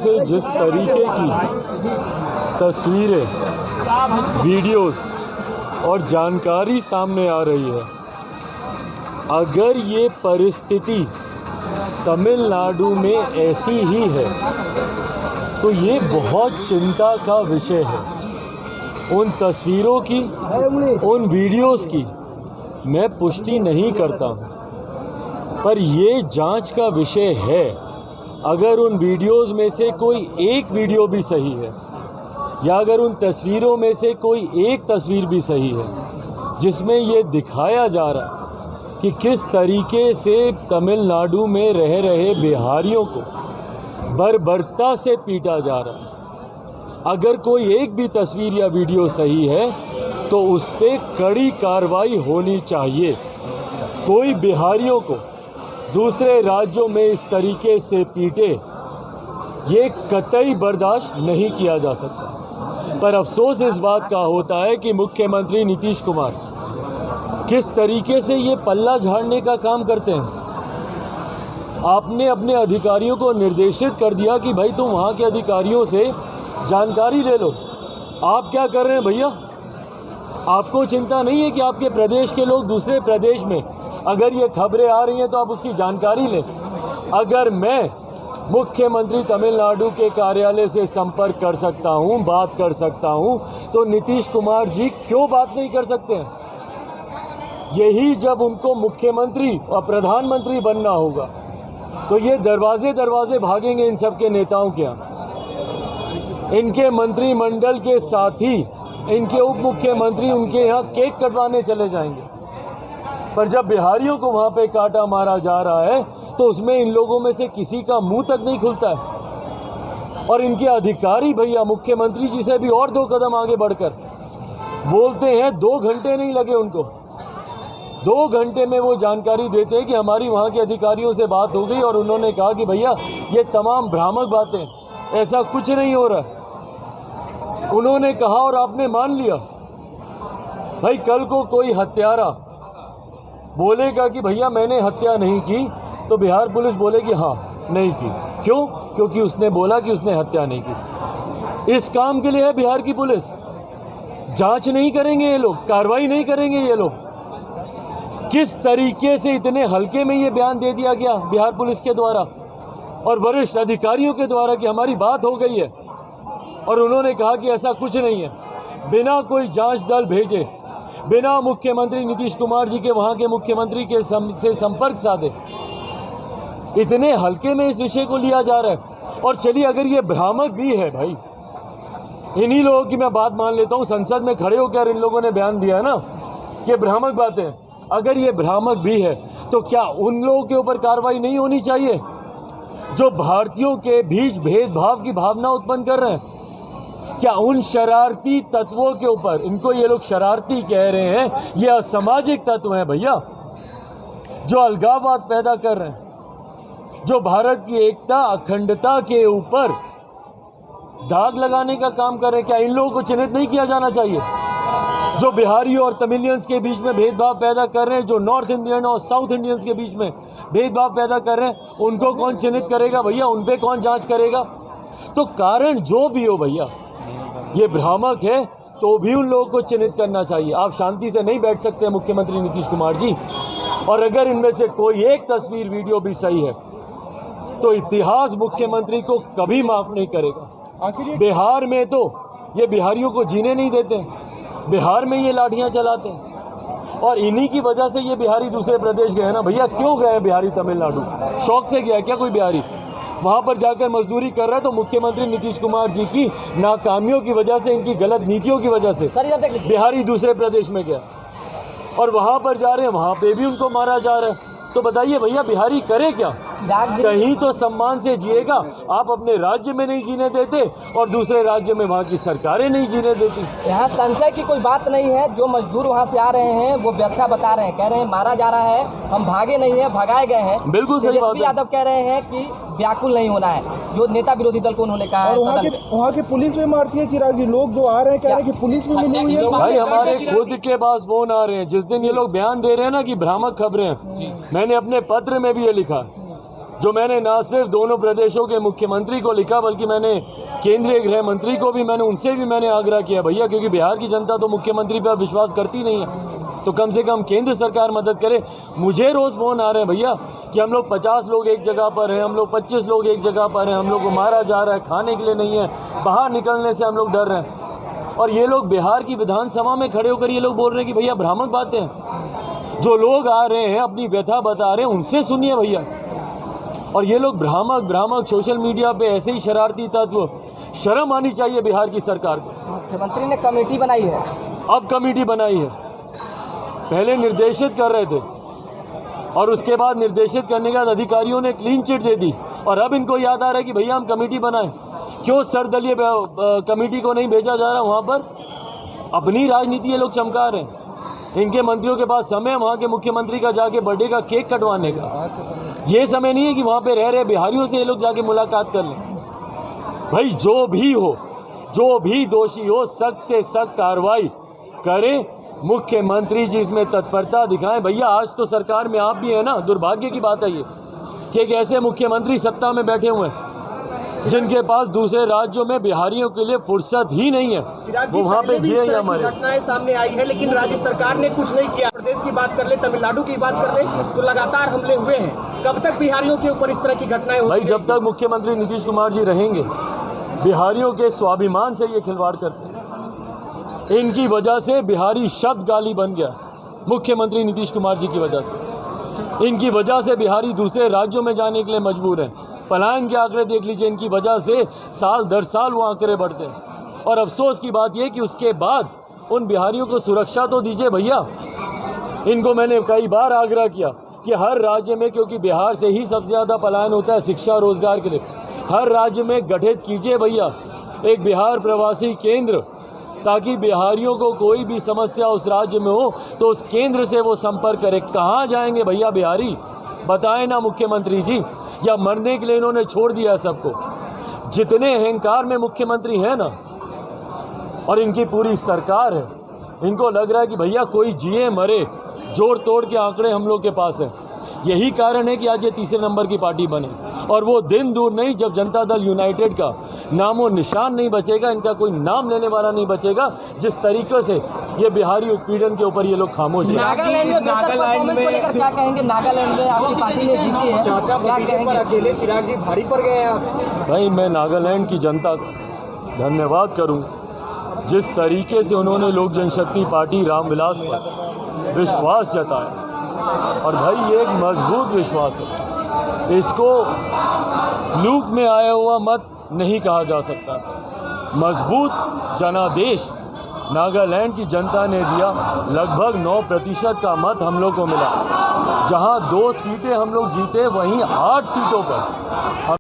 से जिस तरीके की तस्वीरें, वीडियोस और जानकारी सामने आ रही है, अगर ये परिस्थिति तमिलनाडु में ऐसी ही है तो ये बहुत चिंता का विषय है। उन तस्वीरों की, उन वीडियोस की मैं पुष्टि नहीं करता हूँ, पर ये जांच का विषय है। अगर उन वीडियोस में से कोई एक वीडियो भी सही है या अगर उन तस्वीरों में से कोई एक तस्वीर भी सही है जिसमें ये दिखाया जा रहा है कि किस तरीके से तमिलनाडु में रह रहे बिहारियों को बर्बरता से पीटा जा रहा है, अगर कोई एक भी तस्वीर या वीडियो सही है तो उस पे कड़ी कार्रवाई होनी चाहिए। कोई बिहारियों को दूसरे राज्यों में इस तरीके से पीटे, ये कतई बर्दाश्त नहीं किया जा सकता। पर अफसोस इस बात का होता है कि मुख्यमंत्री नीतीश कुमार किस तरीके से ये पल्ला झाड़ने का काम करते हैं। आपने अपने अधिकारियों को निर्देशित कर दिया कि भाई तुम वहाँ के अधिकारियों से जानकारी ले लो। आप क्या कर रहे हैं भैया? आपको चिंता नहीं है कि आपके प्रदेश के लोग दूसरे प्रदेश में अगर ये खबरें आ रही हैं तो आप उसकी जानकारी लें। अगर मैं मुख्यमंत्री तमिलनाडु के कार्यालय से संपर्क कर सकता हूं, बात कर सकता हूं, तो नीतीश कुमार जी क्यों बात नहीं कर सकते हैं? यही जब उनको मुख्यमंत्री और प्रधानमंत्री बनना होगा तो ये दरवाजे दरवाजे भागेंगे इन सब के नेताओं के यहाँ। इनके मंत्रिमंडल के साथ ही इनके उप मुख्यमंत्री उनके यहाँ केक कटवाने चले जाएंगे। पर जब बिहारियों को वहाँ पे काटा मारा जा रहा है तो उसमें इन लोगों में से किसी का मुंह तक नहीं खुलता है। और इनके अधिकारी भैया मुख्यमंत्री जी से भी और 2 कदम आगे बढ़कर बोलते हैं। 2 घंटे नहीं लगे उनको, 2 घंटे में वो जानकारी देते हैं कि हमारी वहाँ के अधिकारियों से बात हो गई और उन्होंने कहा कि भैया ये तमाम भ्रामक बातें, ऐसा कुछ नहीं हो रहा। उन्होंने कहा और आपने मान लिया। भाई कल को कोई हत्यारा बोलेगा कि भैया मैंने हत्या नहीं की, तो बिहार पुलिस बोलेगी हाँ नहीं की। क्यों? क्योंकि उसने बोला कि उसने हत्या नहीं की। इस काम के लिए है बिहार की पुलिस। जांच नहीं करेंगे ये लोग, कार्रवाई नहीं करेंगे ये लोग। किस तरीके से इतने हल्के में ये बयान दे दिया गया बिहार पुलिस के द्वारा और वरिष्ठ अधिकारियों के द्वारा कि हमारी बात हो गई है, और उन्होंने कहा कि ऐसा कुछ नहीं है। बिना कोई जांच दल भेजे, बिना मुख्यमंत्री नीतीश कुमार जी के वहां के मुख्यमंत्री के से संपर्क साधे, इतने हल्के में इस विषय को लिया जा रहा है। और चलिए अगर ये भ्रामक भी है, भाई इन्हीं लोगों की मैं बात मान लेता हूं, संसद में खड़े होकर इन लोगों ने बयान दिया है ना कि भ्रामक बातें, अगर ये भ्रामक भी है तो क्या उन लोगों के ऊपर कार्रवाई नहीं होनी चाहिए जो भारतीयों के बीच भेदभाव की भावना उत्पन्न कर रहे हैं? क्या उन शरारती तत्वों के ऊपर, इनको ये लोग शरारती कह रहे हैं, ये असामाजिक तत्व हैं भैया, जो अलगाववाद पैदा कर रहे हैं, जो भारत की एकता अखंडता के ऊपर दाग लगाने का काम कर रहे हैं? क्या इन लोगों को चिन्हित नहीं किया जाना चाहिए? जो बिहारियों और तमिलियंस के बीच में भेदभाव पैदा कर रहे हैं, जो नॉर्थ इंडियन और साउथ इंडियंस के बीच में भेदभाव पैदा कर रहे हैं, उनको कौन चिन्हित करेगा भैया? उन पे कौन जांच करेगा? तो कारण जो भी हो भैया, ये भ्रामक है तो भी उन लोगों को चिन्हित करना चाहिए। आप शांति से नहीं बैठ सकते मुख्यमंत्री नीतीश कुमार जी। और अगर इनमें से कोई एक तस्वीर वीडियो भी सही है तो इतिहास मुख्यमंत्री को कभी माफ नहीं करेगा। बिहार में तो ये बिहारियों को जीने नहीं देते, बिहार में ये लाठियां चलाते हैं और इन्हीं की वजह से ये बिहारी दूसरे प्रदेश गए ना भैया। क्यों गए बिहारी तमिलनाडु? शौक से गया क्या कोई बिहारी? वहां पर जाकर मजदूरी कर रहा है तो मुख्यमंत्री नीतीश कुमार जी की नाकामियों की वजह से, इनकी गलत नीतियों की वजह से बिहारी दूसरे प्रदेश में गया और वहां पर जा रहे हैं, वहां पे भी उनको मारा जा रहा है। तो बताइए भैया बिहारी करे क्या? कहीं तो सम्मान से जिएगा। आप अपने राज्य में नहीं जीने देते और दूसरे राज्य में वहाँ की सरकारें नहीं जीने देती। यहाँ संशय की कोई बात नहीं है। जो मजदूर वहाँ से आ रहे हैं वो व्याख्या बता रहे हैं, कह रहे हैं मारा जा रहा है, हम भागे नहीं है, भगाए गए हैं। बिल्कुल सही बात है। यादव कह रहे हैं कि व्याकुल नहीं होना है, जो नेता विरोधी दल को उन्होंने कहा है। वहाँ की पुलिस भी मारती है चिराग जी। लोग जो आ रहे हैं कह रहे हैं कि पुलिस भी मिली हुई है। भाई हमारे खुद के पास फोन आ रहे हैं। जिस दिन ये लोग बयान दे रहे हैं ना कि भ्रामक खबरें हैं, मैंने अपने पत्र में भी ये लिखा जो मैंने ना सिर्फ दोनों प्रदेशों के मुख्यमंत्री को लिखा बल्कि मैंने केंद्रीय गृह मंत्री को भी उनसे भी मैंने आग्रह किया भैया, क्योंकि बिहार की जनता तो मुख्यमंत्री पर विश्वास करती नहीं है, तो कम से कम केंद्र सरकार मदद करे। मुझे रोज़ फ़ोन आ रहे हैं भैया कि हम लोग 50 लोग एक जगह पर हैं, हम लोग 25 लोग एक जगह पर हैं, हम लोग को मारा जा रहा है, खाने के लिए नहीं है, बाहर निकलने से हम लोग डर रहे हैं। और ये लोग बिहार की विधानसभा में खड़े होकर ये लोग बोल रहे हैं कि भैया भ्रामक बातें हैं। जो लोग आ रहे हैं अपनी व्यथा बता रहे हैं उनसे सुनिए भैया। और ये लोग भ्रामक सोशल मीडिया पे ऐसे ही शरारती तत्व, शर्म आनी चाहिए बिहार की सरकार को। मुख्यमंत्री ने कमेटी बनाई है, अब कमेटी बनाई है, पहले निर्देशित कर रहे थे और उसके बाद निर्देशित करने के बाद अधिकारियों ने क्लीन चिट दे दी और अब इनको याद आ रहा है कि भैया हम कमेटी बनाएं। क्यों सर्वदलीय कमेटी को नहीं भेजा जा रहा वहाँ पर? अपनी राजनीति ये लोग चमका रहे हैं। इनके मंत्रियों के पास समय वहाँ के मुख्यमंत्री का जाके बर्थडे का केक कटवाने का, ये समय नहीं है कि वहाँ पे रह रहे बिहारियों से ये लोग जाके मुलाकात कर लें। भाई जो भी हो, जो भी दोषी हो, सख्त से सख्त कार्रवाई करें, मुख्यमंत्री जी इसमें तत्परता दिखाएं। भैया आज तो सरकार में आप भी है ना, दुर्भाग्य की बात है ये कि एक ऐसे मुख्यमंत्री सत्ता में बैठे हुए हैं जिनके पास दूसरे राज्यों में बिहारियों के लिए फुर्सत ही नहीं है, वो वहाँ पे जिए ही हमारे। घटनाएं सामने आई है लेकिन राज्य सरकार ने कुछ नहीं किया। प्रदेश की बात कर ले, तमिलनाडु की बात कर ले तो लगातार हमले हुए हैं। कब तक बिहारियों के ऊपर इस तरह की घटनाएं होती भाई जब तक मुख्यमंत्री नीतीश कुमार जी रहेंगे, बिहारियों के स्वाभिमान से ये खिलवाड़ करते हैं। इनकी वजह से बिहारी शब्द गाली बन गया, मुख्यमंत्री नीतीश कुमार जी की वजह से। इनकी वजह से बिहारी दूसरे राज्यों में जाने के लिए मजबूर हैं। पलायन के आंकड़े देख लीजिए, इनकी वजह से साल दर साल वो आंकड़े बढ़ते हैं। और अफसोस की बात यह कि उसके बाद उन बिहारियों को सुरक्षा तो दीजिए भैया। इनको मैंने कई बार आग्रह किया कि हर राज्य में, क्योंकि बिहार से ही सबसे ज़्यादा पलायन होता है शिक्षा रोजगार के लिए, हर राज्य में गठित कीजिए भैया एक बिहार प्रवासी केंद्र, ताकि बिहारियों को कोई भी समस्या उस राज्य में हो तो उस केंद्र से वो संपर्क करे। कहाँ जाएंगे भैया बिहारी, बताएं ना मुख्यमंत्री जी, या मरने के लिए इन्होंने छोड़ दिया सबको। जितने अहंकार में मुख्यमंत्री हैं ना, और इनकी पूरी सरकार है, इनको लग रहा है कि भैया कोई जिए मरे, जोड़ तोड़ के आंकड़े हम लोग के पास हैं। यही कारण है कि आज ये तीसरे नंबर की पार्टी बने, और वो दिन दूर नहीं जब जनता दल यूनाइटेड का नामो निशान नहीं बचेगा, इनका कोई नाम लेने वाला नहीं बचेगा। जिस तरीके से ये बिहारी उत्पीड़न के ऊपर ये लोग खामोश हैं। नागालैंड में लेकर क्या कहेंगे? नागालैंड में आपकी पार्टी ने जीती है, क्या कहेंगे? अकेले चिराग जी भारी पड़ गए हैं आप। भाई मैं नागालैंड की जनता का धन्यवाद करूं, जिस तरीके से उन्होंने लोक जनशक्ति पार्टी रामविलास पर विश्वास जताया, और भाई ये एक मजबूत विश्वास है, इसको फ्लूक में आया हुआ मत नहीं कहा जा सकता। मजबूत जनादेश नागालैंड की जनता ने दिया। लगभग 9% का मत हम लोग को मिला। जहां 2 सीटें हम लोग जीते, वहीं 8 सीटों पर